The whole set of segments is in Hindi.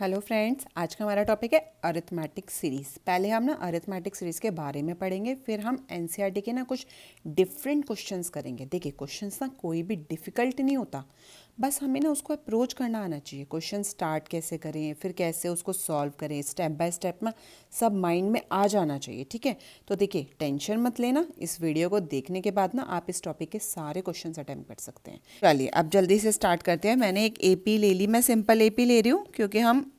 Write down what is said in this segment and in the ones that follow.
हेलो फ्रेंड्स, आज का हमारा टॉपिक है अरिथमेटिक सीरीज़। पहले हम ना अरिथमेटिक सीरीज़ के बारे में पढ़ेंगे, फिर हम एनसीईआरटी के ना कुछ डिफरेंट क्वेश्चंस करेंगे। देखिए, क्वेश्चंस ना कोई भी डिफ़िकल्ट नहीं होता, बस हमें ना उसको अप्रोच करना आना चाहिए। क्वेश्चन स्टार्ट कैसे करें, फिर कैसे उसको सॉल्व करें, स्टेप बाय स्टेप में सब माइंड में आ जाना चाहिए। ठीक है, तो देखिए टेंशन मत लेना, इस वीडियो को देखने के बाद ना आप इस टॉपिक के सारे क्वेश्चन अटेम्प्ट कर सकते हैं। चलिए अब जल्दी से स्टार्ट करते हैं। मैंने एक एपी ले ली, मैं सिंपल एपी ले रही हूँ क्योंकि हम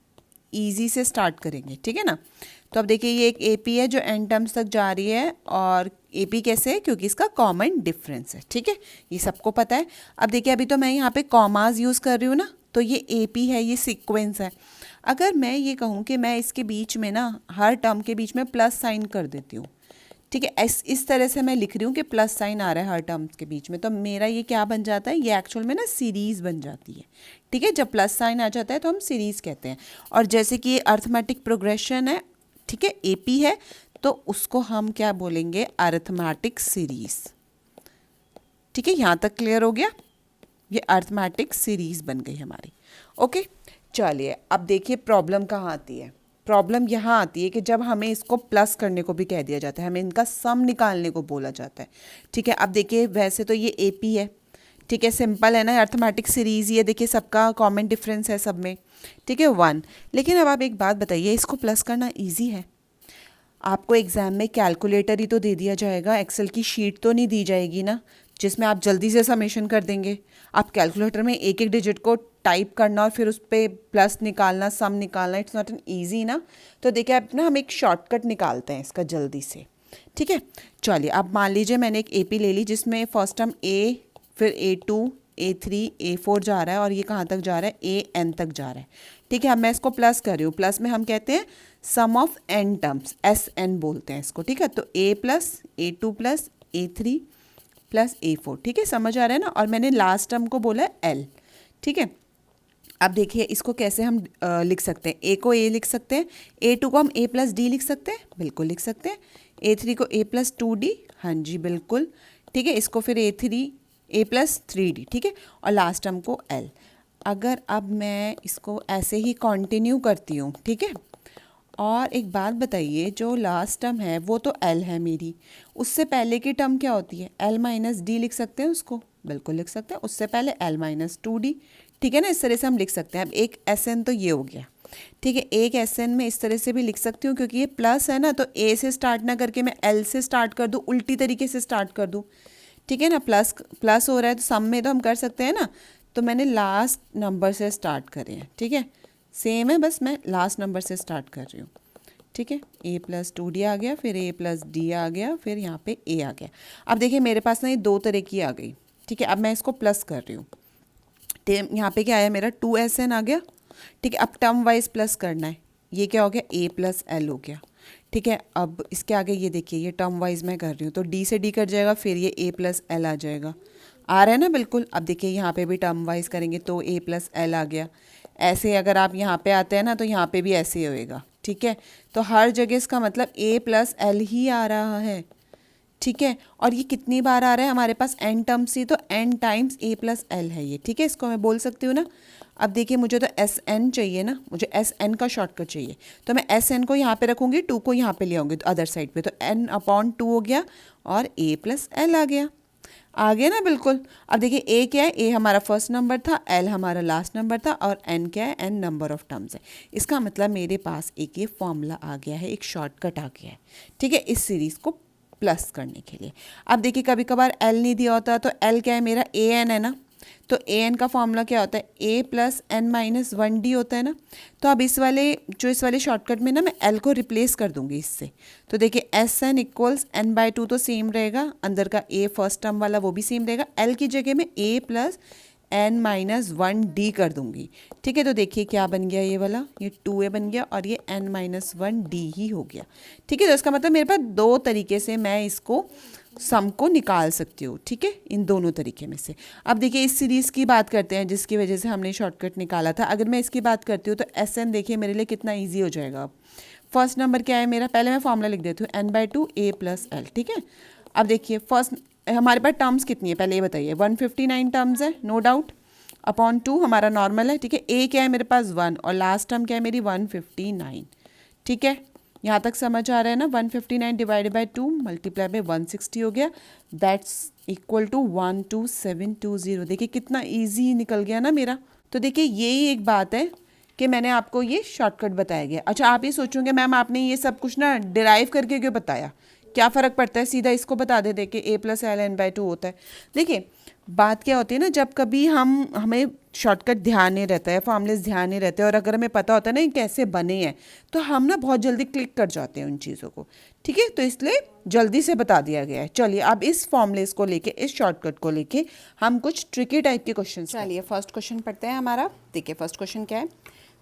ईजी से स्टार्ट करेंगे। ठीक है ना, तो अब देखिए ये एक एपी है जो एन टर्म्स तक जा रही है, और एपी कैसे है, क्योंकि इसका कॉमन डिफरेंस है। ठीक है, ये सबको पता है। अब देखिए अभी तो मैं यहाँ पे कॉमास यूज़ कर रही हूँ ना, तो ये एपी है, ये सीक्वेंस है। अगर मैं ये कहूँ कि मैं इसके बीच में ना हर टर्म के बीच में प्लस साइन कर देती हूँ, ठीक है, इस तरह से मैं लिख रही हूँ कि प्लस साइन आ रहा है हर टर्म्स के बीच में, तो मेरा ये क्या बन जाता है, ये एक्चुअल में ना सीरीज़ बन जाती है। ठीक है, जब प्लस साइन आ जाता है तो हम सीरीज़ कहते हैं। और जैसे कि ये अरिथमेटिक प्रोग्रेशन है, ठीक है, एपी है, तो उसको हम क्या बोलेंगे, अरिथमेटिक सीरीज़। ठीक है, यहाँ तक क्लियर हो गया, ये अरिथमेटिक सीरीज़ बन गई हमारी। ओके, चलिए अब देखिए प्रॉब्लम कहाँ आती है। प्रॉब्लम यहाँ आती है कि जब हमें इसको प्लस करने को भी कह दिया जाता है, हमें इनका सम निकालने को बोला जाता है। ठीक है, अब देखिए वैसे तो ये एपी है, ठीक है, सिंपल है ना, अरिथमेटिक सीरीज़, ये देखिए सबका कॉमन डिफरेंस है सब में, ठीक है, 1। लेकिन अब आप एक बात बताइए, इसको प्लस करना ईजी है? आपको एग्ज़ाम में कैलकुलेटर ही तो दे दिया जाएगा, एक्सेल की शीट तो नहीं दी जाएगी ना जिसमें आप जल्दी से समेशन कर देंगे। आप कैलकुलेटर में एक एक डिजिट को टाइप करना और फिर उस पर प्लस निकालना, सम निकालना, इट्स नॉट एन ईजी ना। तो देखिए अब ना हम एक शॉर्टकट निकालते हैं इसका जल्दी से। ठीक है, चलिए अब मान लीजिए मैंने एक एपी ले ली जिसमें फर्स्ट टर्म ए, फिर A2, A3, A4 जा रहा है, और ये कहाँ तक जा रहा है, AN तक जा रहा है। ठीक है, अब मैं इसको प्लस कर रही हूँ, प्लस में हम कहते हैं सम ऑफ n टर्म्स, SN बोलते हैं इसको। ठीक है, तो A plus A2 plus A3 plus A4। ठीक है, समझ आ रहा है ना, और मैंने लास्ट टर्म को बोला है L। ठीक है, अब देखिए इसको कैसे हम लिख सकते हैं। A को A लिख सकते हैं, A2 को हम A प्लस D लिख सकते हैं, बिल्कुल लिख सकते हैं। A3 को A प्लस 2D, हाँ जी बिल्कुल। ठीक है, इसको फिर A प्लस 3D। ठीक है, और लास्ट टर्म को L। अगर अब मैं इसको ऐसे ही कंटिन्यू करती हूँ, ठीक है, और एक बात बताइए, जो लास्ट टर्म है वो तो L है मेरी, उससे पहले की टर्म क्या होती है, L माइनस डी लिख सकते हैं उसको, बिल्कुल लिख सकते हैं। उससे पहले L माइनस 2D। ठीक है ना, इस तरह से हम लिख सकते हैं। अब एक SN तो ये हो गया। ठीक है, एक SN में इस तरह से भी लिख सकती हूँ, क्योंकि ये प्लस है ना, तो A से स्टार्ट ना करके मैं L से स्टार्ट कर दूँ, उल्टी तरीके से स्टार्ट कर दूँ। ठीक है ना, प्लस प्लस हो रहा है तो सम में तो हम कर सकते हैं ना, तो मैंने लास्ट नंबर से स्टार्ट करे हैं। ठीक है, सेम है, बस मैं लास्ट नंबर से स्टार्ट कर रही हूँ। ठीक है, A प्लस 2D आ गया, फिर A प्लस D आ गया, फिर यहाँ पे A आ गया। अब देखिए मेरे पास ना ये दो तरह की आ गई। ठीक है, अब मैं इसको प्लस कर रही हूँ, यहाँ पे क्या आया मेरा, 2SN आ गया। ठीक है, अब टर्म वाइज प्लस करना है, ये क्या हो गया, A प्लस L हो गया। ठीक है, अब इसके आगे ये देखिए, ये टर्म वाइज मैं कर रही हूँ, तो D से D कट जाएगा, फिर ये A प्लस L आ जाएगा। आ रहा है ना, बिल्कुल। अब देखिए यहाँ पे भी टर्म वाइज करेंगे तो A प्लस L आ गया। ऐसे अगर आप यहाँ पे आते हैं ना, तो यहाँ पे भी ऐसे ही होएगा। ठीक है, तो हर जगह इसका मतलब A प्लस L ही आ रहा है। ठीक है, और ये कितनी बार आ रहा है हमारे पास, n टर्म्स से, तो n times A plus L है ये। ठीक है, इसको मैं बोल सकती हूँ ना। अब देखिए मुझे तो SN चाहिए ना, मुझे SN का शॉर्टकट चाहिए, तो मैं SN को यहाँ पे रखूँगी, 2 को यहाँ पे ले आऊँगी अदर साइड पे, तो n/2 हो गया, और A प्लस L आ गया ना, बिल्कुल। अब देखिए A क्या है, A हमारा फर्स्ट नंबर था, L हमारा लास्ट नंबर था, और N क्या है, N नंबर ऑफ टर्म्स है। इसका मतलब मेरे पास एक ये फॉर्मूला आ गया है, एक शॉर्टकट आ गया है। ठीक है, इस सीरीज़ को प्लस करने के लिए। अब देखिए कभी कभार L नहीं दिया होता, तो L क्या है मेरा, AN है ना, तो AN का फॉर्मूला क्या होता है, A plus N minus 1D होता है ना। तो अब इस वाले शॉर्टकट में ना मैं L को रिप्लेस कर दूंगी इससे, तो देखिए SN इक्वल्स N/2 तो सेम रहेगा, अंदर का A फर्स्ट टर्म वाला वो भी सेम रहेगा, L की जगह में A plus N minus 1D कर दूंगी। ठीक है, तो देखिए क्या बन गया, ये वाला, ये 2A बन गया, और ये N माइनस 1D ही हो गया। ठीक है, तो इसका मतलब मेरे पास दो तरीके से मैं इसको सम को निकाल सकती हूँ। ठीक है, इन दोनों तरीके में से। अब देखिए इस सीरीज़ की बात करते हैं जिसकी वजह से हमने शॉर्टकट निकाला था। अगर मैं इसकी बात करती हूँ तो SN देखिए मेरे लिए कितना ईजी हो जाएगा। अब फर्स्ट नंबर क्या है मेरा, पहले मैं फॉर्मूला लिख देती हूँ, N/2 A प्लस L। ठीक है, अब देखिए फर्स्ट हमारे पास टर्म्स कितनी है, पहले ये बताइए, 159 टर्म्स है, नो डाउट। अपॉन 2 हमारा नॉर्मल है, ठीक है। ए क्या है मेरे पास 1 और लास्ट टर्म क्या है मेरी 159, ठीक है। यहाँ तक समझ आ रहा है ना। 159 डिवाइडेड बाई 2 मल्टीप्लाई बाई 160 हो गया, दैट्स इक्वल टू 12720। देखिए कितना ईजी निकल गया ना मेरा। तो देखिए यही एक बात है कि मैंने आपको ये शॉर्टकट बताया गया। अच्छा आप ये सोचोगे मैम आपने ये सब कुछ ना डिराइव करके क्यों बताया, क्या फ़र्क पड़ता है, सीधा इसको बता दे दे कि a+ln/2 होता है। देखिए बात क्या होती है ना, जब कभी हमें शॉर्टकट ध्यान नहीं रहता है, फॉर्मूलेस ध्यान नहीं रहते, और अगर हमें पता होता है ना ये कैसे बने हैं, तो हम ना बहुत जल्दी क्लिक कर जाते हैं उन चीज़ों को, ठीक है। तो इसलिए जल्दी से बता दिया गया है। चलिए अब इस फॉर्मूलेस को लेके, इस शॉर्टकट को लेके हम कुछ ट्रिकी टाइप के क्वेश्चन, चलिए फर्स्ट क्वेश्चन पढ़ते हैं हमारा। देखिए फर्स्ट क्वेश्चन क्या है,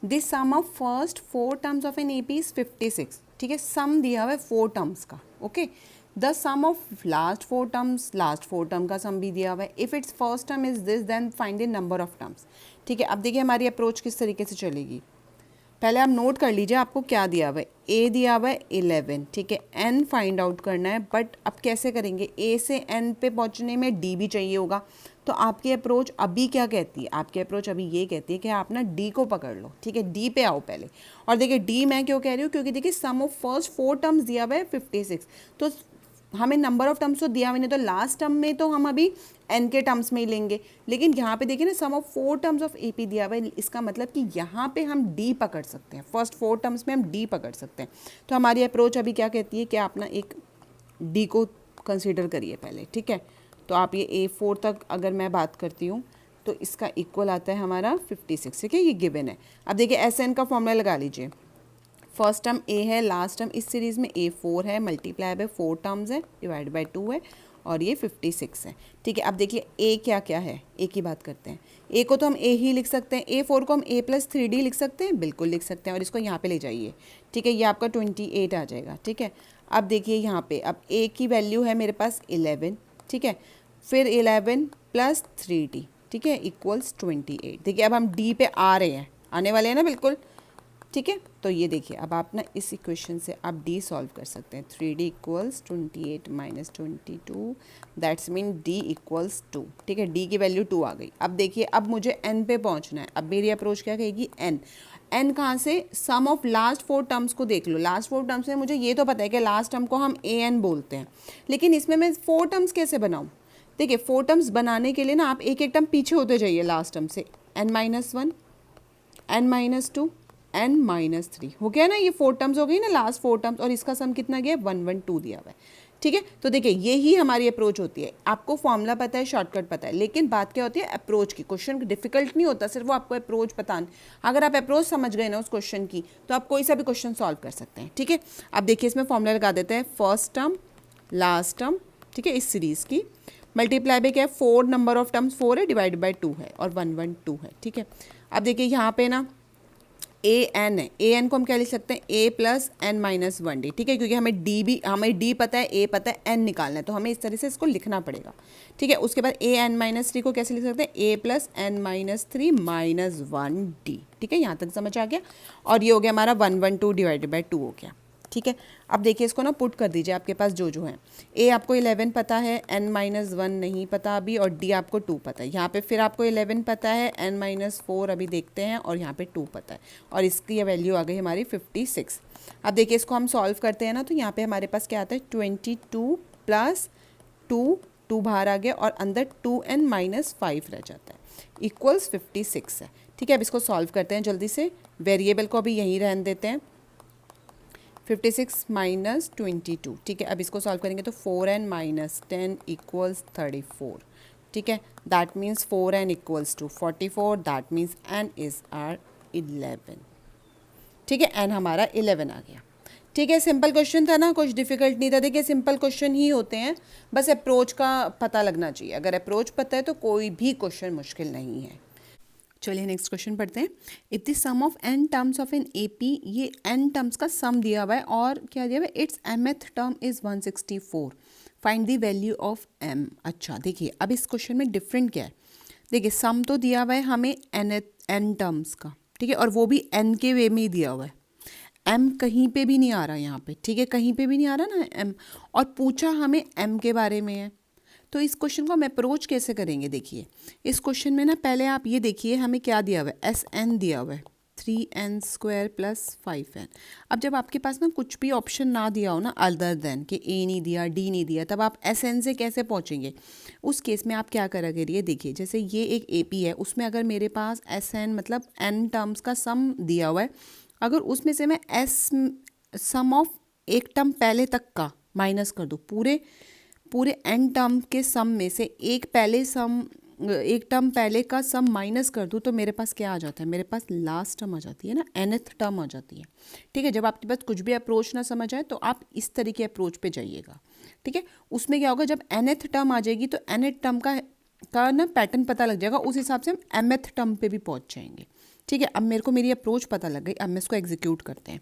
this sum of first 4 terms of an AP is 56, ठीक है। सम दिया हुआ है 4 टर्म्स का, okay. The sum of last 4 terms, last 4 term का सम भी दिया हुआ है। If its first term is this then find the number of terms, ठीक है। अब देखिए हमारी अप्रोच किस तरीके से चलेगी। पहले आप नोट कर लीजिए आपको क्या दिया हुआ है। ए दिया हुआ है 11, ठीक है। एन फाइंड आउट करना है, बट अब कैसे करेंगे, ए से एन पे पहुंचने में डी भी चाहिए होगा। तो आपकी अप्रोच अभी क्या कहती है, आपकी अप्रोच अभी ये कहती है कि आप ना डी को पकड़ लो, ठीक है। डी पे आओ पहले। और देखिए डी मैं क्यों कह रही हूँ, क्योंकि देखिए सम ऑफ फर्स्ट 4 टर्म्स दिया हुआ है 56, तो हमें नंबर ऑफ टर्म्स तो दिया हुआ नहीं, तो लास्ट टर्म में तो हम अभी एन के टर्म्स में ही लेंगे। लेकिन यहाँ पे देखिए ना सम ऑफ 4 टर्म्स ऑफ एपी दिया हुआ है, इसका मतलब कि यहाँ पे हम डी पकड़ सकते हैं, फर्स्ट 4 टर्म्स में हम डी पकड़ सकते हैं। तो हमारी अप्रोच अभी क्या कहती है कि आप ना एक डी को कंसिडर करिए पहले, ठीक है। तो आप ये A4 तक अगर मैं बात करती हूँ तो इसका इक्वल आता है हमारा 56, ठीक है। ये गिवन है। अब देखिए एस एन का फॉर्मूला लगा लीजिए। फर्स्ट टर्म ए है, लास्ट टर्म इस सीरीज़ में A4 है, मल्टीप्लाई बाय 4 टर्म्स है, डिवाइड बाय 2 है, और ये 56 है, ठीक है। अब देखिए ए क्या क्या है, ए की बात करते हैं। ए को तो हम ए ही लिख सकते हैं, A4 को हम A+3D लिख सकते हैं, बिल्कुल लिख सकते हैं। और इसको यहाँ पे ले जाइए, ठीक है। ये आपका 28 आ जाएगा, ठीक है। अब देखिए यहाँ पे अब ए की वैल्यू है मेरे पास 11, ठीक है। फिर 11 + 3D, ठीक है, इक्वल्स 28। देखिए अब हम डी पे आ रहे हैं, आने वाले हैं ना बिल्कुल, ठीक है। तो ये देखिए अब आप ना इस इक्वेशन से आप डी सॉल्व कर सकते हैं। 3D equals 28 - 22, that's mean D equals 2, ठीक है। डी की वैल्यू 2 आ गई। अब देखिए अब मुझे एन पे पहुंचना है। अब मेरी अप्रोच क्या कहेगी, एन। एन कहाँ से, सम ऑफ लास्ट 4 टर्म्स को देख लो। लास्ट 4 टर्म्स में मुझे ये तो पता है कि लास्ट टर्म को हम ए एन बोलते हैं, लेकिन इसमें मैं 4 टर्म्स कैसे बनाऊँ। देखिए 4 टर्म्स बनाने के लिए ना आप एक एक टर्म पीछे होते जाइए लास्ट टर्म से। n-1, n-2, n-3 हो गया ना, ये 4 टर्म्स हो गई ना, लास्ट 4 टर्म्स। और इसका सम कितना गया, 112 दिया हुआ है, ठीक है। तो देखिए यही हमारी अप्रोच होती है। आपको फॉर्मूला पता है, शॉर्टकट पता है, लेकिन बात क्या होती है अप्रोच की। क्वेश्चन डिफिकल्ट नहीं होता, सिर्फ वो आपको अप्रोच पता नहीं। अगर आप अप्रोच समझ गए ना उस क्वेश्चन की, तो आप कोई सा भी क्वेश्चन सॉल्व कर सकते हैं, ठीक है। अब देखिए इसमें फॉर्मूला लगा देते हैं, फर्स्ट टर्म लास्ट टर्म, ठीक है, इस सीरीज़ की मल्टीप्लाई बाय क्या है, 4 नंबर ऑफ टर्म्स 4 है, डिवाइड बाय 2 है, और 112 है, ठीक है। अब देखिए यहाँ पे ना ए एन है, ए एन को हम क्या लिख सकते हैं, A+n-1D, ठीक है, क्योंकि हमें डी पता है, ए पता है, एन निकालना है, तो हमें इस तरह से इसको लिखना पड़ेगा, ठीक है। उसके बाद an-3 को कैसे लिख सकते हैं, A+n-3 - 1D, ठीक है। यहाँ तक समझ आ गया। और ये हो गया हमारा 112 डिवाइडेड बाई 2 हो गया, ठीक है। अब देखिए इसको ना पुट कर दीजिए आपके पास जो जो है। ए आपको 11 पता है, n-1 नहीं पता अभी, और डी आपको 2 पता है। यहाँ पे फिर आपको 11 पता है, n-4 अभी देखते हैं, और यहाँ पे 2 पता है, और इसकी ये वैल्यू आ गई हमारी 56। अब देखिए इसको हम सॉल्व करते हैं ना, तो यहाँ पे हमारे पास क्या आता है, 22 + 2 बाहर आ गया, और अंदर 2n-5 रह जाता है, इक्वल्स 56 है, ठीक है। अब इसको सॉल्व करते हैं जल्दी से। वेरिएबल को अभी यहीं रहने देते हैं, 56 - 22, ठीक है। अब इसको सॉल्व करेंगे तो 4n - 10 इक्वल्स 34, ठीक है। That means 4n equals to 44, that means n is are 11, ठीक है। n हमारा 11 आ गया, ठीक है। सिंपल क्वेश्चन था ना, कुछ डिफिकल्ट नहीं था। देखिए सिंपल क्वेश्चन ही होते हैं, बस अप्रोच का पता लगना चाहिए। अगर अप्रोच पता है तो कोई भी क्वेश्चन मुश्किल नहीं है। चलिए नेक्स्ट क्वेश्चन पढ़ते हैं। If the sum of n terms of an AP, ये n टर्म्स का सम दिया हुआ है, और क्या दिया हुआ है, it's mth term is 164, find the value of m। अच्छा देखिए अब इस क्वेश्चन में डिफरेंट क्या है। देखिए सम तो दिया हुआ है हमें n टर्म्स का, ठीक है, और वो भी n के वे में ही दिया हुआ है। m कहीं पे भी नहीं आ रहा यहाँ पे, ठीक है, कहीं पे भी नहीं आ रहा ना m, और पूछा हमें m के बारे में है। तो इस क्वेश्चन को हम अप्रोच कैसे करेंगे, देखिए इस क्वेश्चन में ना पहले आप ये देखिए हमें क्या दिया हुआ है, एस एन दिया हुआ है 3n² + 5n। अब जब आपके पास ना कुछ भी ऑप्शन ना दिया हो ना अदर देन कि ए नहीं दिया, डी नहीं दिया, तब आप एस एन से कैसे पहुँचेंगे। उस केस में आप क्या करा करिए, देखिए जैसे ये एक ए पी है, उसमें अगर मेरे पास एस एन मतलब एन टर्म्स का सम दिया हुआ है, अगर उसमें से मैं एस सम ऑफ एक टर्म पहले तक का माइनस कर दूँ, पूरे एन टर्म के सम में से एक टर्म पहले का सम माइनस कर दूँ, तो मेरे पास क्या आ जाता है, मेरे पास लास्ट टर्म आ जाती है ना, nth टर्म आ जाती है। ठीक है, जब आपके पास कुछ भी अप्रोच ना समझ आए तो आप इस तरीके अप्रोच पे जाइएगा। ठीक है, उसमें क्या होगा, जब nth टर्म आ जाएगी तो nth टर्म का ना पैटर्न पता लग जाएगा, उस हिसाब से हम mth टर्म पे भी पहुंच जाएंगे। ठीक है, अब मेरे को मेरी अप्रोच पता लग गई, अब मैं इसको एग्जीक्यूट करते हैं।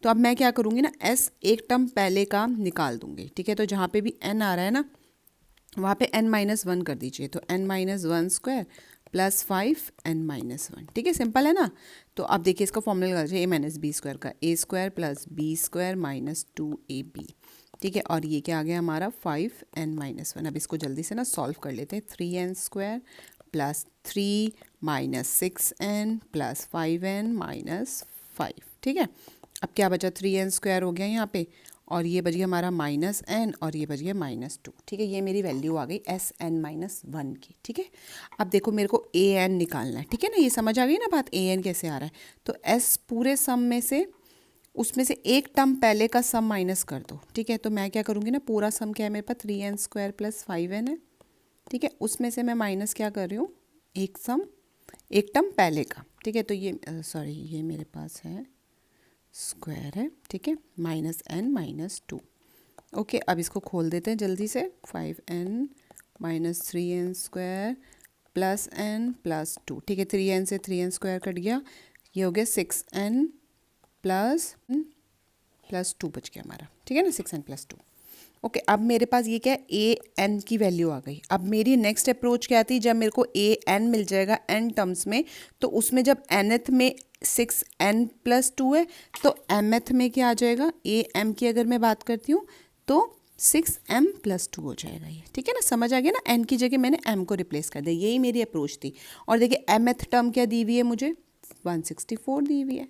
तो अब मैं क्या करूँगी ना, एस एक टर्म पहले का निकाल दूंगी। ठीक है, तो जहाँ पे भी एन आ रहा है ना वहाँ पे n-1 कर दीजिए, तो n-1² + 5n-1। ठीक है, सिंपल है ना। तो अब देखिए इसका फॉर्मूला लगा लीजिए a-b² का, a² + b² - 2ab। ठीक है, और ये क्या आ गया हमारा 5n-1। अब इसको जल्दी से ना सॉल्व कर लेते हैं। 3n² + 3 - 6n + 5n - 5। ठीक है, अब क्या बचा, 3n² हो गया यहाँ पे, और ये बच गया हमारा -n, और ये बच गया -2। ठीक है, ये मेरी वैल्यू आ गई Sn-1 की। ठीक है, अब देखो मेरे को an निकालना है। ठीक है ना, ये समझ आ गई ना बात, an कैसे आ रहा है। तो s पूरे सम में से उसमें से एक टर्म पहले का सम माइनस कर दो। ठीक है, तो मैं क्या करूँगी ना, पूरा सम क्या है मेरे पास, 3n² + 5n है। ठीक है, उसमें से मैं माइनस क्या कर रही हूँ, एक टर्म पहले का। ठीक है, तो ये सॉरी ये मेरे पास है स्क्वायर है। ठीक है, -n - 2। ओके, अब इसको खोल देते हैं जल्दी से। 5n - 3n² + n + 2। ठीक है, 3n से 3n² कट गया, ये हो गया 6n + 2 बच गया हमारा। ठीक है ना, 6n + 2। ओके, अब मेरे पास ये क्या है, ए एन की वैल्यू आ गई। अब मेरी नेक्स्ट अप्रोच क्या थी, जब मेरे को ए एन मिल जाएगा एन टर्म्स में, तो उसमें जब nth में 6n + 2 है, तो mth में क्या आ जाएगा, ए एम की अगर मैं बात करती हूँ तो 6m + 2 हो जाएगा ये। ठीक है ना, समझ आ गया ना, n की जगह मैंने m को रिप्लेस कर दिया, यही मेरी अप्रोच थी। और देखिए mth टर्म क्या दी हुई है मुझे, 164 दी हुई है।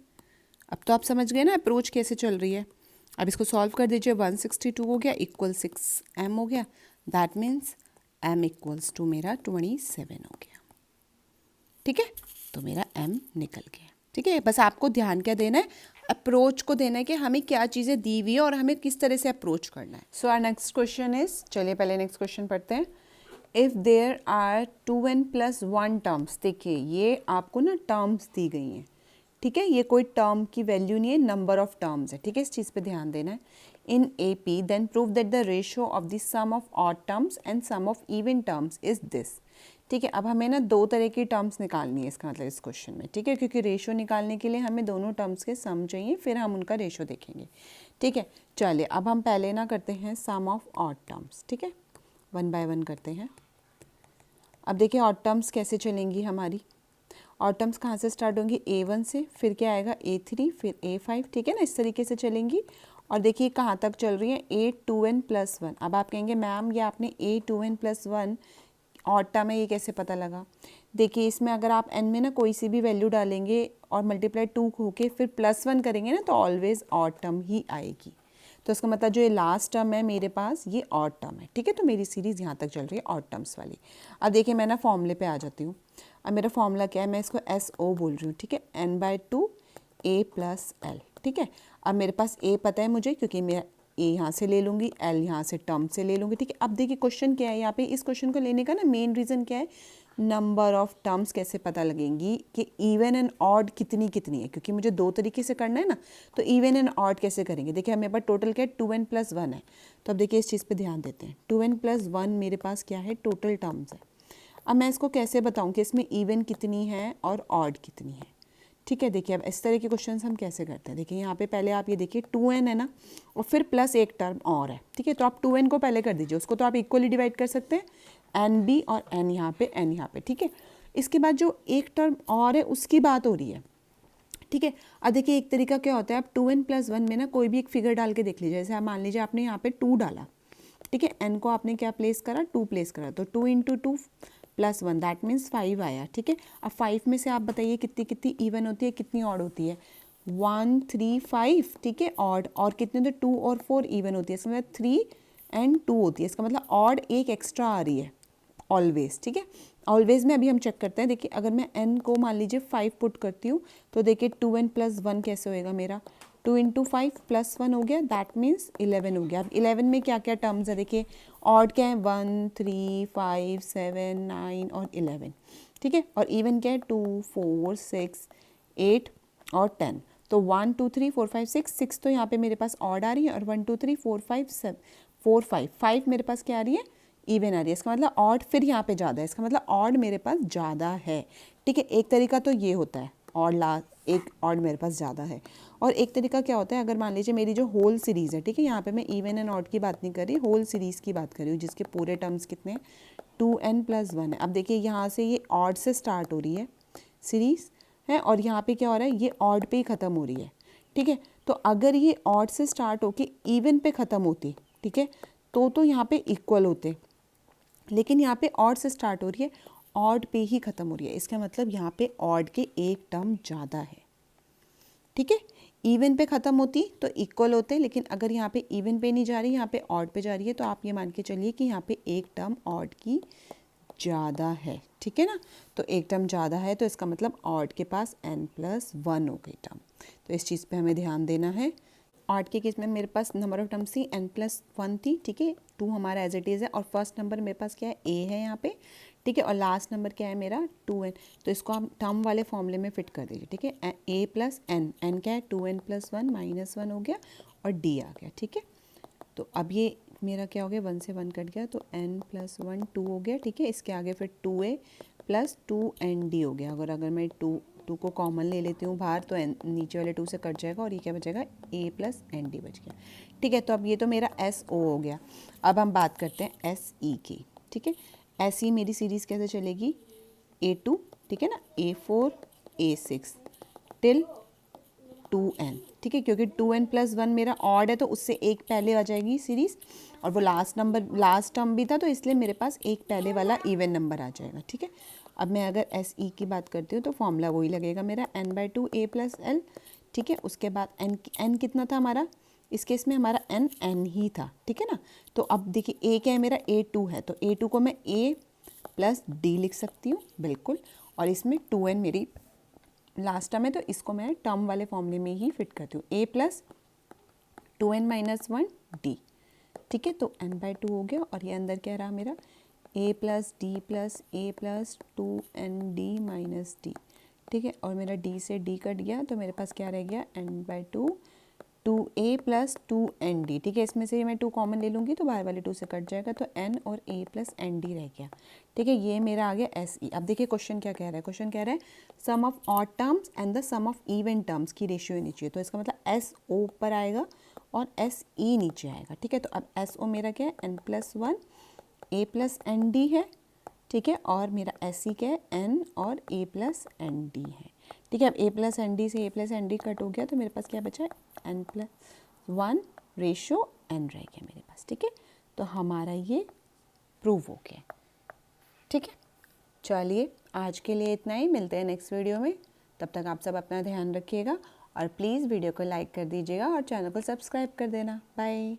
अब तो आप समझ गए ना अप्रोच कैसे चल रही है। अब इसको सॉल्व कर दीजिए, 162 हो गया = 6m हो गया, दैट मीन्स m = मेरा 27 हो गया। ठीक है, तो मेरा m निकल गया। ठीक है, बस आपको ध्यान क्या देना है, अप्रोच को देना है कि हमें क्या चीज़ें दी हुई है और हमें किस तरह से अप्रोच करना है। So our next question is, चलिए पहले नेक्स्ट क्वेश्चन पढ़ते हैं। If there are 2n + 1 terms, देखिए ये आपको ना टर्म्स दी गई हैं। ठीक है, ये कोई टर्म की वैल्यू नहीं है, नंबर ऑफ टर्म्स है। ठीक है, इस चीज़ पे ध्यान देना है। In A P then prove that the ratio of the sum of odd terms and sum of even terms is this. ठीक है, अब हमें ना दो तरह की टर्म्स निकालनी है इसका मतलब इस क्वेश्चन में। ठीक है, क्योंकि रेशियो निकालने के लिए हमें दोनों टर्म्स के सम चाहिए, फिर हम उनका रेशियो देखेंगे। ठीक है, चलिए अब हम पहले ना करते हैं सम ऑफ ऑड टर्म्स। ठीक है, 1 बाय 1 करते हैं। अब देखिए ऑड टर्म्स कैसे चलेंगी हमारी, ऑड टर्म्स कहाँ से स्टार्ट होंगी, a1 से, फिर क्या आएगा a3, फिर a5। ठीक है ना, इस तरीके से चलेंगी। और देखिए कहाँ तक चल रही है, a2n + 1। अब आप कहेंगे मैम ये आपने a2n + 1 ऑड टर्म है, ये कैसे पता लगा। देखिए इसमें अगर आप n में ना कोई सी भी वैल्यू डालेंगे और मल्टीप्लाई 2 होके फिर +1 करेंगे ना, तो ऑलवेज ऑड टर्म ही आएगी। तो इसका मतलब जो ये लास्ट टर्म है मेरे पास, ये ऑड टर्म है। ठीक है, तो मेरी सीरीज़ यहाँ तक चल रही है ऑड टर्म्स वाली। अब देखिए मैं ना फॉर्मूले पे आ जाती हूँ। अब मेरा फॉर्मूला क्या है, मैं इसको SO बोल रही हूँ। ठीक है, n/2 a + l। ठीक है, अब मेरे पास a पता है मुझे, क्योंकि मैं a यहाँ से ले लूँगी, l यहाँ से टर्म से ले लूँगी। ठीक है, अब देखिए क्वेश्चन क्या है यहाँ पे, इस क्वेश्चन को लेने का ना मेन रीज़न क्या है, नंबर ऑफ टर्म्स कैसे पता लगेंगी कि इवन एंड ऑड कितनी कितनी है, क्योंकि मुझे दो तरीके से करना है ना। तो इवन एंड ऑड कैसे करेंगे, देखिए हमें पास टोटल क्या है, 2n + 1 है। तो अब देखिए इस चीज़ पे ध्यान देते हैं, 2n + 1 मेरे पास क्या है, टोटल टर्म्स है। अब मैं इसको कैसे बताऊं कि इसमें इवन कितनी है और ऑड कितनी है। ठीक है, देखिए अब इस तरह के क्वेश्चंस हम कैसे करते हैं। देखिए यहाँ पे पहले आप ये देखिए 2n है ना, और फिर प्लस एक टर्म और है। ठीक है, तो आप 2n को पहले कर दीजिए, उसको तो आप इक्वली डिवाइड कर सकते हैं, एन बी और n यहाँ पे n यहाँ पे। ठीक है, इसके बाद जो एक टर्म और है उसकी बात हो रही है। ठीक है, अब देखिए एक तरीका क्या होता है, आप 2n + 1 में ना कोई भी एक फिगर डाल के देख लीजिए। जैसे आप मान लीजिए आपने यहाँ पे 2 डाला, ठीक है, n को आपने क्या प्लेस करा, 2 प्लेस करा, तो 2 इंटू 2 प्लस 1 दैट मीन्स 5 आया। ठीक है, अब 5 में से आप बताइए कितनी कितनी इवन होती है, कितनी ऑड होती है, 1 3 5। ठीक है, ऑड, और कितने होते, 2 और 4 इवन होती है, इसका मतलब 3 एंड 2 होती है, इसका मतलब ऑड एक एक्स्ट्रा आ रही है ऑलवेज। ठीक है, ऑलवेज में अभी हम चेक करते हैं। देखिए अगर मैं n को मान लीजिए 5 पुट करती हूँ तो देखिए 2n प्लस 1 कैसे होएगा मेरा, 2 इंटू 5 प्लस 1 हो गया, दैट मीन्स 11 हो गया। अब 11 में क्या क्या टर्म्स है, देखिए ऑड क्या है, 1 3 5 7 9 और 11। ठीक है, और इवन क्या है, 2 4 6 8 और 10। तो 1 2 3 4 5 6 तो यहाँ पे मेरे पास ऑड आ रही है, और 1 2 3 4 5 7 4 5 5 मेरे पास क्या आ रही है, इवन आ रही है। इसका मतलब ऑड फिर यहाँ पे ज़्यादा है, इसका मतलब ऑड मेरे पास ज़्यादा है। ठीक है, एक तरीका तो ये होता है, ऑड एक ऑड मेरे पास ज़्यादा है। और एक तरीका क्या होता है, अगर मान लीजिए मेरी जो होल सीरीज़ है, ठीक है, यहाँ पे मैं इवन एंड ऑड की बात नहीं कर रही, होल सीरीज़ की बात कर रही हूँ, जिसके पूरे टर्म्स कितने हैं, 2n प्लस 1 है। अब देखिए यहाँ से ये ऑड से स्टार्ट हो रही है सीरीज़ है, और यहाँ पे क्या हो रहा है, ये ऑड पे ही ख़त्म हो रही है। ठीक है, तो अगर ये ऑड से स्टार्ट होके इवन पे ख़त्म होती, ठीक है, तो यहाँ पे इक्वल होते, लेकिन यहाँ पे ऑड से स्टार्ट हो रही है, ऑड पे ही ख़त्म हो रही है, इसका मतलब यहाँ पे ऑड के एक टर्म ज़्यादा है। ठीक है, इवन पे ख़त्म होती तो इक्वल होते, लेकिन अगर यहाँ पे इवन पे नहीं जा रही, यहाँ पे ऑड पे जा रही है, तो आप ये मान के चलिए कि यहाँ पे एक टर्म ऑड की ज़्यादा है। ठीक है ना, तो एक टर्म ज़्यादा है, तो इसका मतलब ऑड के पास n प्लस 1 हो गई टर्म, तो इस चीज़ पे हमें ध्यान देना है। ऑड के केस में मेरे पास नंबर ऑफ टर्म्स थी n प्लस 1 थी। ठीक है, 2 हमारा एज इट इज़ है, और फर्स्ट नंबर मेरे पास क्या है, a है यहाँ पे। ठीक है, और लास्ट नंबर क्या है मेरा, 2n, तो इसको हम टर्म वाले फॉर्मूले में फिट कर दीजिए। ठीक है, a प्लस n क्या है, 2n प्लस 1 माइनस 1 हो गया, और d आ गया। ठीक है, तो अब ये मेरा क्या हो गया, 1 से 1 कट गया, तो n प्लस 1 2 हो गया। ठीक है, इसके आगे फिर 2a प्लस 2nd हो गया। अगर मैं 2 को कॉमन ले लेती हूँ बाहर, तो नीचे वाले 2 से कट जाएगा, और ये क्या बचेगा, a प्लस nd बच गया। ठीक है, तो अब ये तो मेरा SO हो गया। अब हम बात करते हैं SE की। ठीक है, SE मेरी सीरीज़ कैसे चलेगी, A2, ठीक है ना, A4 A6 टिल 2n। ठीक है, क्योंकि 2n प्लस 1 मेरा ऑड है, तो उससे एक पहले आ जाएगी सीरीज़, और वो लास्ट टर्म भी था, तो इसलिए मेरे पास एक पहले वाला इवन नंबर आ जाएगा। ठीक है, अब मैं अगर SE की बात करती हूँ तो फॉर्मूला वही लगेगा मेरा, n/2 a प्लस l। ठीक है, उसके बाद n कितना था हमारा, इस केस में हमारा n ही था। ठीक है ना, तो अब देखिए a क्या है मेरा, A2 है, तो A2 को मैं a प्लस d लिख सकती हूँ, बिल्कुल, और इसमें 2n मेरी लास्ट टर्म है, तो इसको मैं टर्म वाले फॉर्मूले में ही फिट करती हूँ, a plus 2n minus 1 d। ठीक है, तो n/2 हो गया, और ये अंदर क्या रहा मेरा, a plus D plus a plus 2nd minus D. ठीक है, और मेरा d से d कट गया, तो मेरे पास क्या रह गया, n/2 2a प्लस 2nd। ठीक है, इसमें से मैं 2 कॉमन ले लूँगी, तो बाहर वाले 2 से कट जाएगा, तो n और a प्लस nd रह गया। ठीक है, ये मेरा आ गया SE। अब देखिए क्वेश्चन क्या कह रहा है, क्वेश्चन कह रहा है sum of odd terms and the sum of even terms की रेशियो होनी चाहिए, तो इसका मतलब SO ऊपर आएगा और SE नीचे आएगा। ठीक है, तो अब SO मेरा क्या है, n plus 1 a plus nd है। ठीक है, और मेरा SE क्या है, n और a प्लस nd है। ठीक है, अब a प्लस nd से a प्लस nd कट हो गया, तो मेरे पास क्या बचा, n प्लस 1 रेशो n रह गया मेरे पास। ठीक है, तो हमारा ये प्रूव हो गया। ठीक है, चलिए आज के लिए इतना ही, मिलते हैं नेक्स्ट वीडियो में। तब तक आप सब अपना ध्यान रखिएगा, और प्लीज़ वीडियो को लाइक कर दीजिएगा और चैनल को सब्सक्राइब कर देना। बाय।